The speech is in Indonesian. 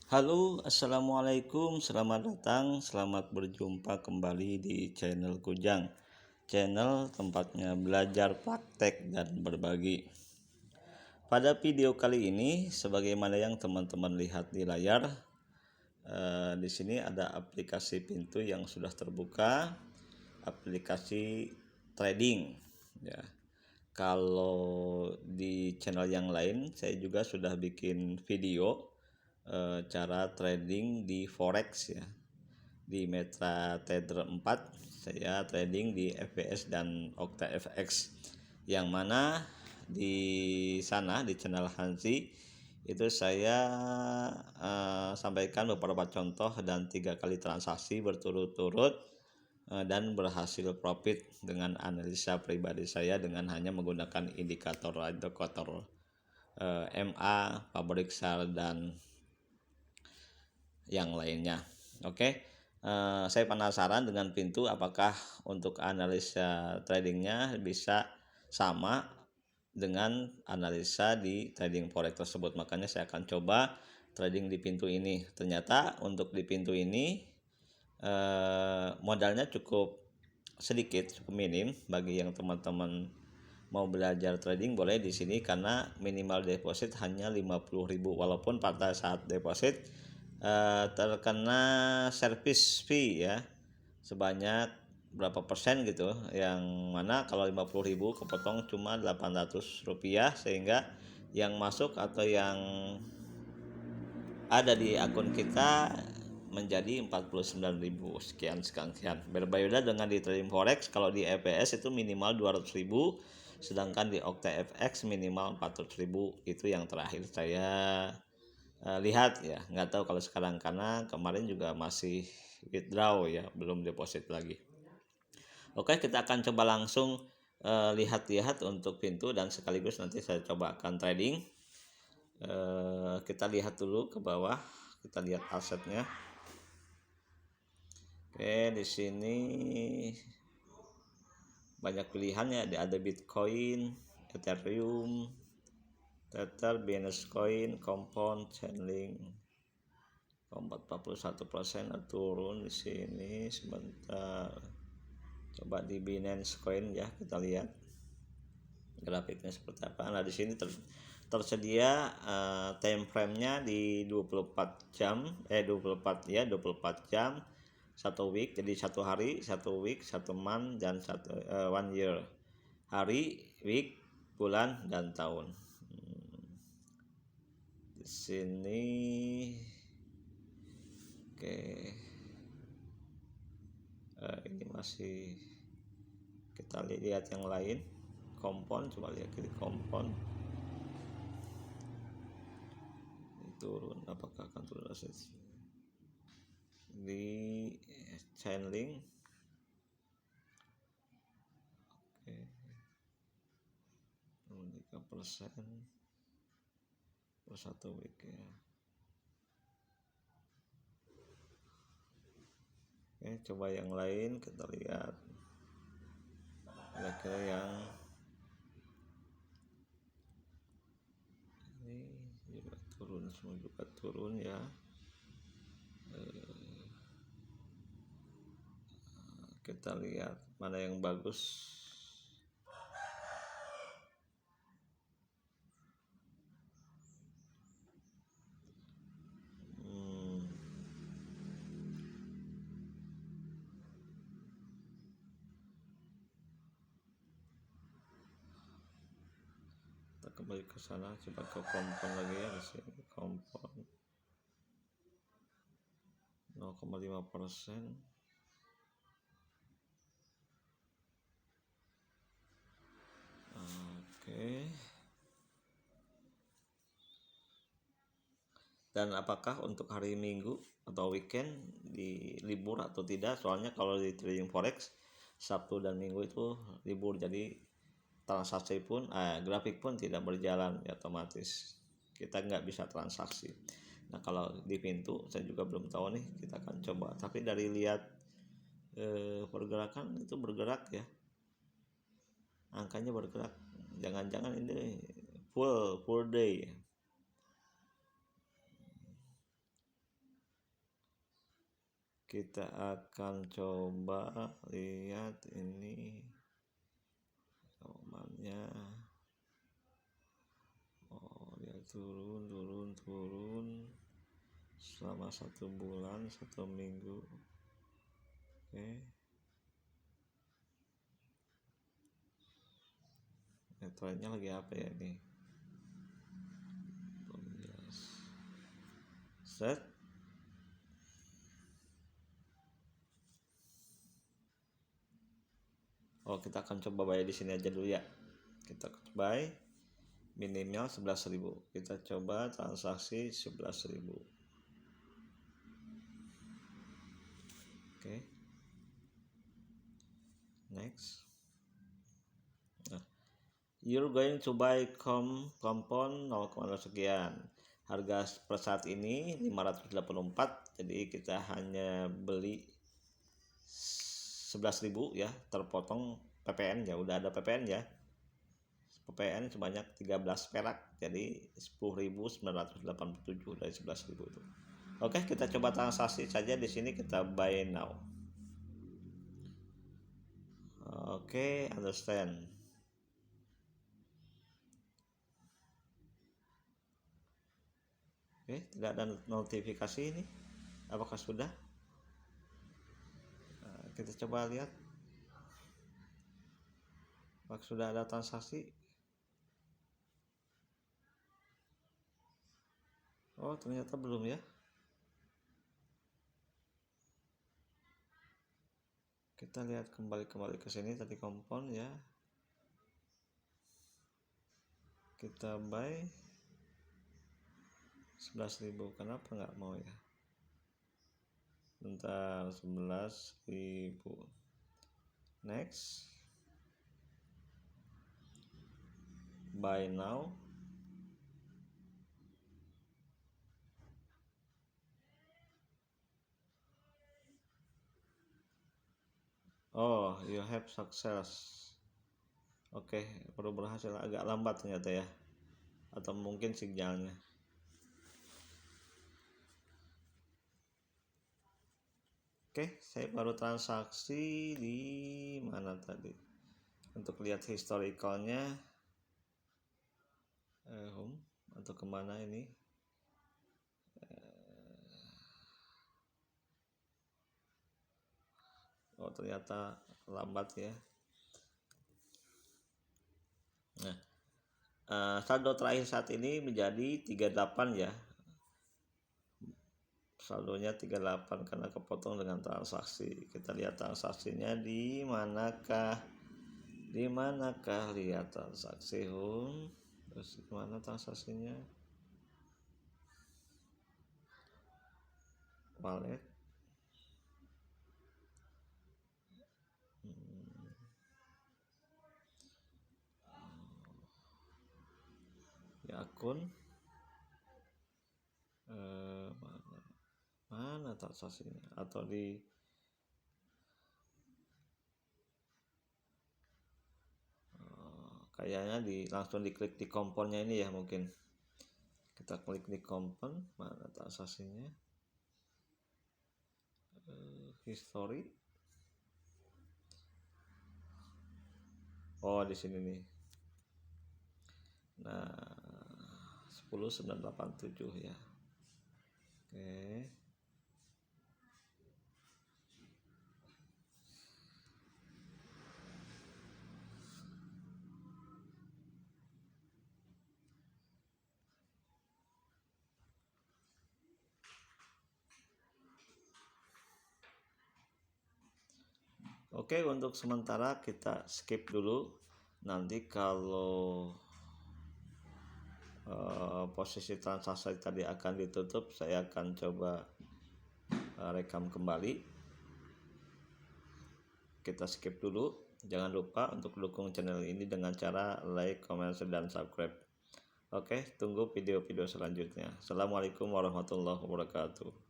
Halo, assalamualaikum, selamat datang, selamat berjumpa kembali di channel Kujang, channel tempatnya belajar praktek dan berbagi. Pada video kali ini, sebagaimana yang teman-teman lihat di layar, di sini ada aplikasi pintu yang sudah terbuka, aplikasi trading. Ya, kalau di channel yang lain, saya juga sudah bikin video cara trading di forex ya, di MetaTrader 4 saya trading di FPS dan OctaFX, yang mana di sana di channel Hansi itu saya sampaikan beberapa contoh dan 3 kali transaksi berturut-turut dan berhasil profit dengan analisa pribadi saya dengan hanya menggunakan indikator MA, pabrik sal dan yang lainnya. Oke, saya penasaran dengan pintu apakah untuk analisa tradingnya bisa sama dengan analisa di trading forex tersebut. Makanya saya akan coba trading di pintu ini. Ternyata untuk di pintu ini modalnya cukup sedikit, cukup minim. Bagi yang teman-teman mau belajar trading boleh di sini karena minimal deposit hanya 50.000, walaupun pada saat deposit terkena service fee ya sebanyak berapa persen gitu, yang mana kalau 50.000 kepotong cuma 800 rupiah, sehingga yang masuk atau yang ada di akun kita menjadi 49.000 sekian sekian. Berbeda dengan di trading forex, kalau di EPS itu minimal 200.000, sedangkan di OctaFX minimal 400.000. Itu yang terakhir saya lihat ya, nggak tahu kalau sekarang karena kemarin juga masih withdraw ya, belum deposit lagi. Oke, kita akan coba langsung lihat-lihat untuk pintu dan sekaligus nanti saya coba akan trading. Kita lihat dulu ke bawah, kita lihat asetnya. Oke, di sini banyak pilihannya, ada Bitcoin, Ethereum, Tether, Binance Coin, Compound, Chainlink. Compound 41% turun di sini sebentar. Coba di Binance Coin ya, kita lihat grafiknya seperti apa. Nah, di sini tersedia time frame-nya di 24 jam 24 jam, 1 week, jadi 1 hari, 1 week, 1 month, dan 1 year, hari, week, bulan, dan tahun. Di sini oke, ini masih kita lihat yang lain. Compound, coba lihat ke compound turun, apakah akan turun di Chainlink. Oke, 3% per 1 week ya. Oke, coba yang lain kita lihat kira-kira yang ini juga turun, semua juga turun ya. Kita lihat mana yang bagus. Kita kembali ke sana, coba ke compound lagi ya. Di sini compound 0,5%. Oke. Dan apakah untuk hari Minggu atau weekend di libur atau tidak? Soalnya kalau di trading forex Sabtu dan Minggu itu libur, jadi transaksi pun grafik pun tidak berjalan ya, otomatis kita nggak bisa transaksi. Nah, kalau di pintu saya juga belum tahu nih, kita akan coba. Tapi dari lihat pergerakan itu bergerak ya, angkanya bergerak. Jangan-jangan ini full day. kita akan coba lihat ini momennya. Oh, dia turun selama 1 bulan, 1 minggu. Oke. Trendnya lagi apa ya ini? Set. Oh, kita akan coba buy di sini aja dulu ya. Kita buy minimal 11.000. Kita coba transaksi 11.000. Oke. Next. Nah, you're going to buy compound 0,0 sekian. Harga per saat ini 584, jadi kita hanya beli 11.000 ya, terpotong PPN ya, udah ada PPN ya. PPN sebanyak 13 perak, jadi 10.987 dari 11.000 itu. Oke, kita coba transaksi saja di sini, kita buy now. Oke, understand. Oke, tidak ada notifikasi ini. Apakah sudah? Nah, kita coba lihat. Apakah sudah ada transaksi? Oh, ternyata belum ya. Kita lihat kembali ke sini tadi kompon ya. Kita buy 11.000, kenapa nggak mau ya? Bentar, 11.000. Next, buy now. Oh, you have success. Oke, baru berhasil, agak lambat ternyata ya, atau mungkin sinyalnya. Oke, saya baru transaksi di mana tadi? Untuk lihat historicalnya, home atau kemana ini? Oh, ternyata lambat ya. Nah, saldo terakhir saat ini menjadi 38 ya. Saldonya 38 karena kepotong dengan transaksi. Kita lihat transaksinya di manakah? Di manakah lihat transaksi home? Terus mana transaksinya? Wallet. Di akun. Mana transaksinya? Atau di kayaknya langsung diklik di komponnya ini ya, mungkin kita klik di kompon, mana transaksinya, history. Oh, di sini nih. Nah, 10.987 ya. Oke, untuk sementara kita skip dulu. Nanti kalau posisi transaksi tadi akan ditutup, saya akan coba rekam kembali. Kita skip dulu. Jangan lupa untuk dukung channel ini dengan cara like, comment, dan subscribe. Oke, tunggu video-video selanjutnya. Assalamualaikum warahmatullahi wabarakatuh.